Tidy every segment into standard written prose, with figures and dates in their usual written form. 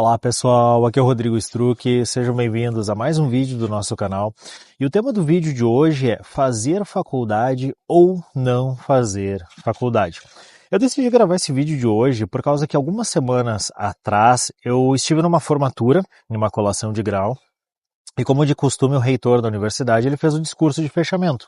Olá pessoal, aqui é o Rodrigo Struck, sejam bem-vindos a mais um vídeo do nosso canal. E o tema do vídeo de hoje é fazer faculdade ou não fazer faculdade. Eu decidi gravar esse vídeo de hoje por causa que algumas semanas atrás eu estive numa formatura, numa colação de grau, e como de costume o reitor da universidade ele fez um discurso de fechamento.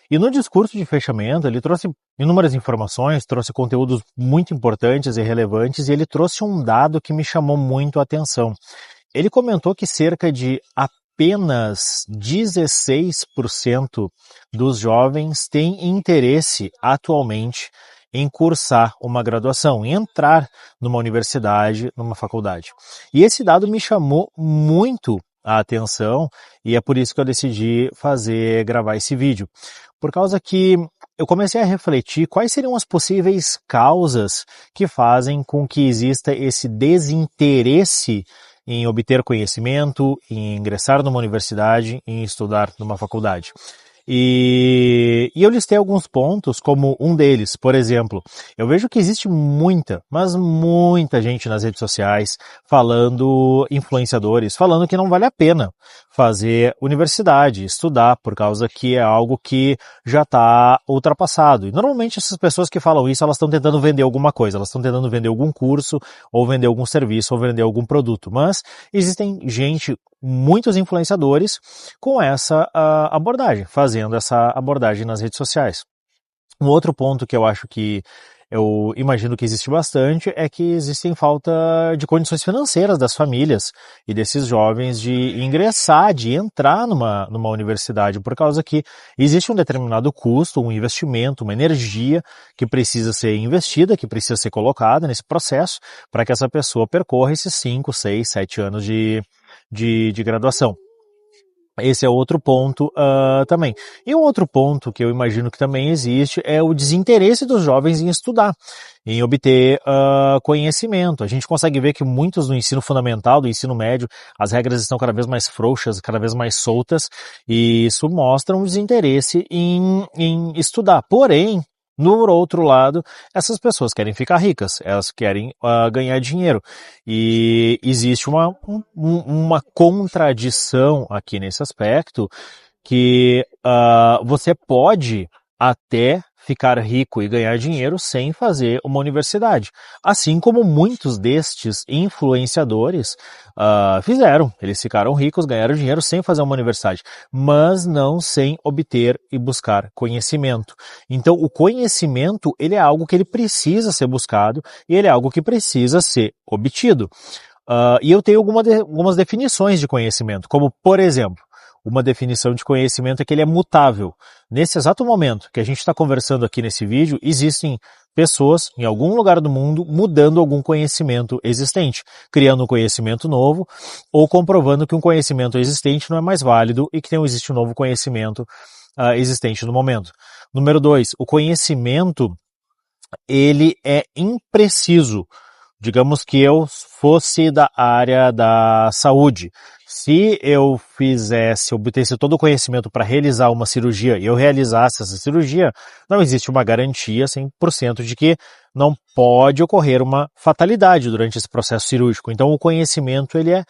E no discurso de fechamento, ele trouxe inúmeras informações, trouxe conteúdos muito importantes e relevantes, e ele trouxe um dado que me chamou muito a atenção. Ele comentou que cerca de apenas 16% dos jovens têm interesse atualmente em cursar uma graduação, em entrar numa universidade, numa faculdade. E esse dado me chamou muito a atenção, e é por isso que eu decidi gravar esse vídeo. Por causa que eu comecei a refletir quais seriam as possíveis causas que fazem com que exista esse desinteresse em obter conhecimento, em ingressar numa universidade, em estudar numa faculdade. E eu listei alguns pontos como um deles. Por exemplo, eu vejo que existe muita, mas muita gente nas redes sociais influenciadores, falando que não vale a pena fazer universidade, estudar, por causa que é algo que já está ultrapassado. E normalmente essas pessoas que falam isso, elas estão tentando vender alguma coisa, elas estão tentando vender algum curso, ou vender algum serviço, ou vender algum produto. Mas existem muitos influenciadores com essa abordagem, fazendo essa abordagem nas redes sociais. Um outro ponto que eu imagino que existe bastante é que existem falta de condições financeiras das famílias e desses jovens de ingressar, de entrar numa universidade, por causa que existe um determinado custo, um investimento, uma energia que precisa ser investida, que precisa ser colocada nesse processo para que essa pessoa percorra esses 5, 6, 7 anos de graduação. Esse é outro ponto também. E um outro ponto que eu imagino que também existe é o desinteresse dos jovens em estudar, em obter conhecimento. A gente consegue ver que muitos do ensino fundamental, do ensino médio, as regras estão cada vez mais frouxas, cada vez mais soltas, e isso mostra um desinteresse em estudar. Porém, no outro lado, essas pessoas querem ficar ricas, elas querem ganhar dinheiro. E existe uma contradição aqui nesse aspecto, que você pode até ficar rico e ganhar dinheiro sem fazer uma universidade. Assim como muitos destes influenciadores fizeram. Eles ficaram ricos, ganharam dinheiro sem fazer uma universidade, mas não sem obter e buscar conhecimento. Então, o conhecimento, ele é algo que ele precisa ser buscado e ele é algo que precisa ser obtido. E eu tenho algumas definições de conhecimento, como, por exemplo, uma definição de conhecimento é que ele é mutável. Nesse exato momento que a gente está conversando aqui nesse vídeo, existem pessoas em algum lugar do mundo mudando algum conhecimento existente, criando um conhecimento novo ou comprovando que um conhecimento existente não é mais válido e que existe um novo conhecimento existente no momento. Número 2, o conhecimento, ele é impreciso. Digamos que eu fosse da área da saúde. Se eu obtesse todo o conhecimento para realizar uma cirurgia e eu realizasse essa cirurgia, não existe uma garantia 100% de que não pode ocorrer uma fatalidade durante esse processo cirúrgico. Então o conhecimento ele é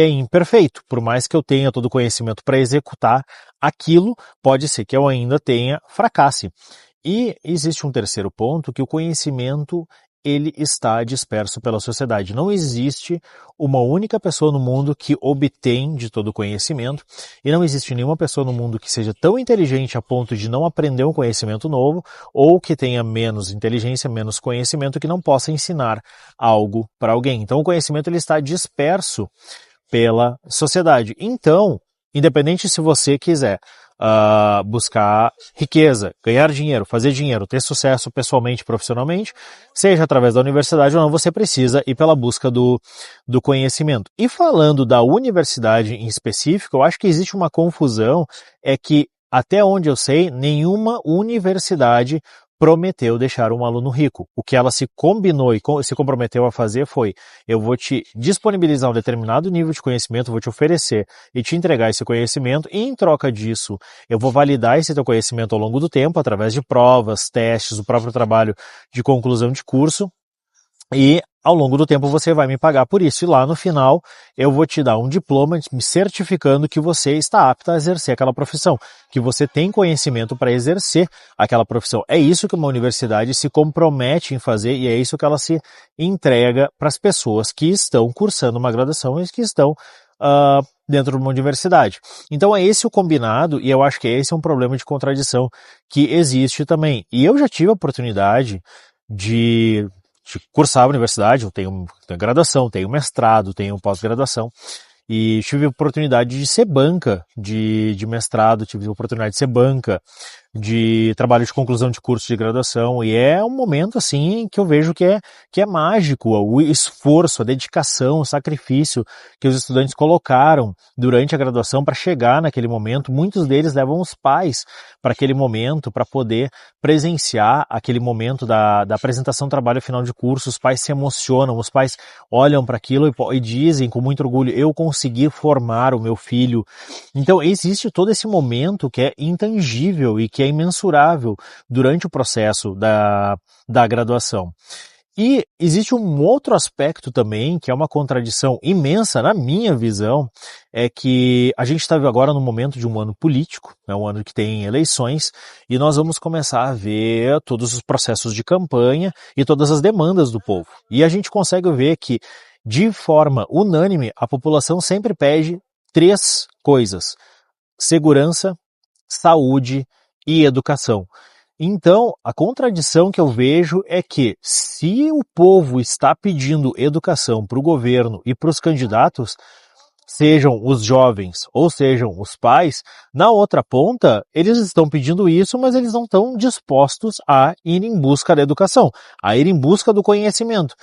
imperfeito. Por mais que eu tenha todo o conhecimento para executar aquilo, pode ser que eu ainda fracasse. E existe um terceiro ponto, que o conhecimento ele está disperso pela sociedade. Não existe uma única pessoa no mundo que obtém de todo o conhecimento, e não existe nenhuma pessoa no mundo que seja tão inteligente a ponto de não aprender um conhecimento novo, ou que tenha menos inteligência, menos conhecimento, que não possa ensinar algo para alguém. Então o conhecimento ele está disperso pela sociedade. Então, independente se você quiser buscar riqueza, ganhar dinheiro, fazer dinheiro, ter sucesso pessoalmente, profissionalmente, seja através da universidade ou não, você precisa ir pela busca do conhecimento. E falando da universidade em específico, eu acho que existe uma confusão, é que até onde eu sei, nenhuma universidade prometeu deixar um aluno rico. O que ela se combinou e se comprometeu a fazer foi: eu vou te disponibilizar um determinado nível de conhecimento, vou te oferecer e te entregar esse conhecimento, e em troca disso eu vou validar esse teu conhecimento ao longo do tempo, através de provas, testes, o próprio trabalho de conclusão de curso, e ao longo do tempo você vai me pagar por isso. E lá no final eu vou te dar um diploma me certificando que você está apto a exercer aquela profissão, que você tem conhecimento para exercer aquela profissão. É isso que uma universidade se compromete em fazer e é isso que ela se entrega para as pessoas que estão cursando uma graduação e que estão dentro de uma universidade. Então é esse o combinado e eu acho que esse é um problema de contradição que existe também. E eu já tive a oportunidade de cursar a universidade, eu tenho graduação, tenho mestrado, tenho pós-graduação, e tive a oportunidade de ser banca de mestrado, tive a oportunidade de ser banca de trabalho de conclusão de curso de graduação, e é um momento assim que eu vejo que é mágico, o esforço, a dedicação, o sacrifício que os estudantes colocaram durante a graduação para chegar naquele momento. Muitos deles levam os pais para aquele momento, para poder presenciar aquele momento da apresentação do trabalho final de curso. Os pais se emocionam, os pais olham para aquilo e dizem com muito orgulho, eu consegui formar o meu filho. Então existe todo esse momento que é intangível e que é imensurável durante o processo da graduação. E existe um outro aspecto também, que é uma contradição imensa na minha visão, é que a gente está agora no momento de um ano político, é um ano que tem eleições, e nós vamos começar a ver todos os processos de campanha e todas as demandas do povo. E a gente consegue ver que, de forma unânime, a população sempre pede 3 coisas: segurança, saúde e educação. Então, a contradição que eu vejo é que, se o povo está pedindo educação para o governo e para os candidatos, sejam os jovens ou sejam os pais, na outra ponta, eles estão pedindo isso, mas eles não estão dispostos a ir em busca da educação, a ir em busca do conhecimento.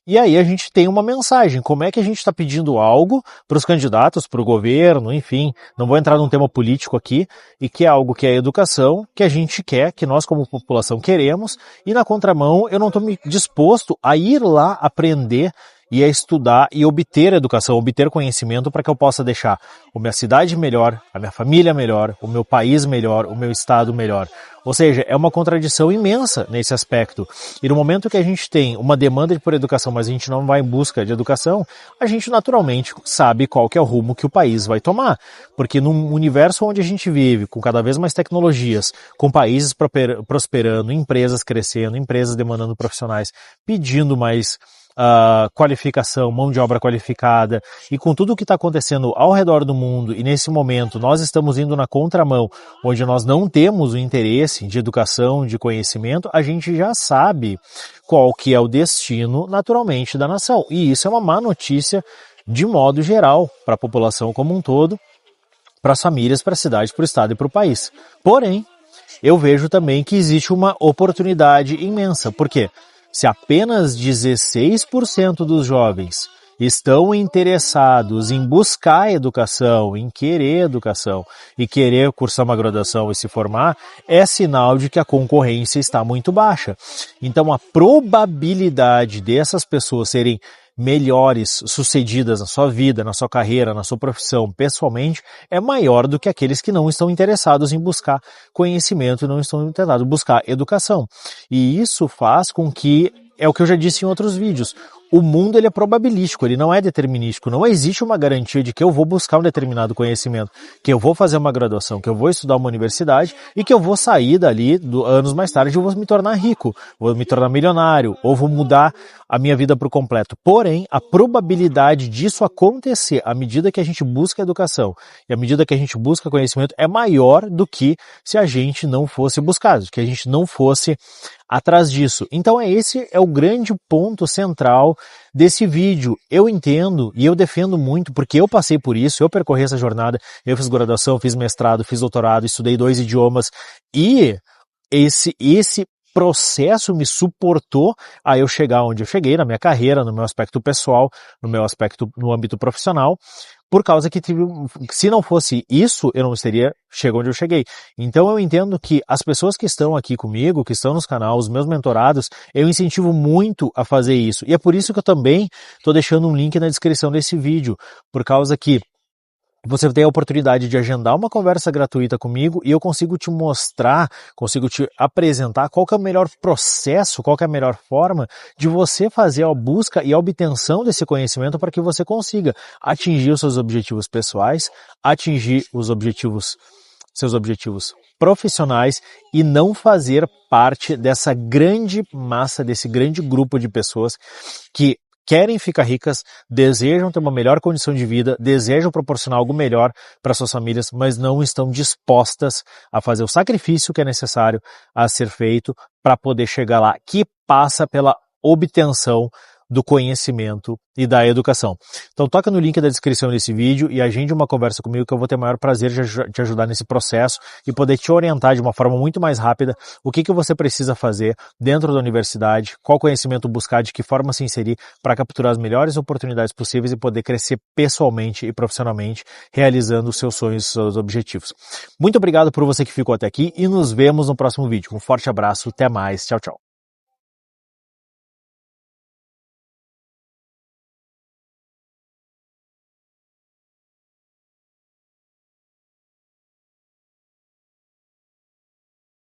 E aí a gente tem uma mensagem, como é que a gente está pedindo algo para os candidatos, para o governo, enfim, não vou entrar num tema político aqui, e que é algo que é a educação, que a gente quer, que nós como população queremos, e na contramão eu não estou disposto a ir lá aprender e a estudar e obter educação, obter conhecimento para que eu possa deixar a minha cidade melhor, a minha família melhor, o meu país melhor, o meu estado melhor. Ou seja, é uma contradição imensa nesse aspecto. E no momento que a gente tem uma demanda por educação, mas a gente não vai em busca de educação, a gente naturalmente sabe qual que é o rumo que o país vai tomar. Porque num universo onde a gente vive, com cada vez mais tecnologias, com países prosperando, empresas crescendo, empresas demandando profissionais, pedindo mais qualificação, mão de obra qualificada, e com tudo o que está acontecendo ao redor do mundo, e nesse momento nós estamos indo na contramão, onde nós não temos o interesse de educação, de conhecimento, a gente já sabe qual que é o destino naturalmente da nação. E isso é uma má notícia de modo geral para a população como um todo, para as famílias, para a cidade, para o estado e para o país. Porém, eu vejo também que existe uma oportunidade imensa. Por quê? Se apenas 16% dos jovens estão interessados em buscar educação, em querer educação e querer cursar uma graduação e se formar, é sinal de que a concorrência está muito baixa. Então a probabilidade dessas pessoas serem melhores sucedidas na sua vida, na sua carreira, na sua profissão, pessoalmente, é maior do que aqueles que não estão interessados em buscar conhecimento e não estão interessados em buscar educação. E isso faz com que, é o que eu já disse em outros vídeos, o mundo ele é probabilístico, ele não é determinístico, não existe uma garantia de que eu vou buscar um determinado conhecimento, que eu vou fazer uma graduação, que eu vou estudar uma universidade e que eu vou sair dali anos mais tarde e vou me tornar rico, vou me tornar milionário ou vou mudar a minha vida por completo. Porém, a probabilidade disso acontecer à medida que a gente busca educação e à medida que a gente busca conhecimento é maior do que se a gente não fosse buscado, que a gente não fosse atrás disso. Então esse é o grande ponto central desse vídeo. Eu entendo e eu defendo muito, porque eu passei por isso, eu percorri essa jornada, eu fiz graduação, fiz mestrado, fiz doutorado, estudei 2 idiomas e esse processo me suportou a eu chegar onde eu cheguei na minha carreira, no meu aspecto pessoal, no meu aspecto no âmbito profissional, por causa que se não fosse isso, eu não teria chegado onde eu cheguei. Então eu entendo que as pessoas que estão aqui comigo, que estão nos canais, os meus mentorados, eu incentivo muito a fazer isso. E é por isso que eu também estou deixando um link na descrição desse vídeo, por causa que você tem a oportunidade de agendar uma conversa gratuita comigo e eu consigo te mostrar, consigo te apresentar qual que é o melhor processo, qual que é a melhor forma de você fazer a busca e a obtenção desse conhecimento para que você consiga atingir os seus objetivos pessoais, atingir seus objetivos profissionais e não fazer parte dessa grande massa, desse grande grupo de pessoas que querem ficar ricas, desejam ter uma melhor condição de vida, desejam proporcionar algo melhor para suas famílias, mas não estão dispostas a fazer o sacrifício que é necessário a ser feito para poder chegar lá, que passa pela obtenção do conhecimento e da educação. Então toca no link da descrição desse vídeo e agende uma conversa comigo que eu vou ter o maior prazer de te ajudar nesse processo e poder te orientar de uma forma muito mais rápida o que você precisa fazer dentro da universidade, qual conhecimento buscar, de que forma se inserir para capturar as melhores oportunidades possíveis e poder crescer pessoalmente e profissionalmente, realizando os seus sonhos e seus objetivos. Muito obrigado por você que ficou até aqui e nos vemos no próximo vídeo. Um forte abraço, até mais, tchau, tchau.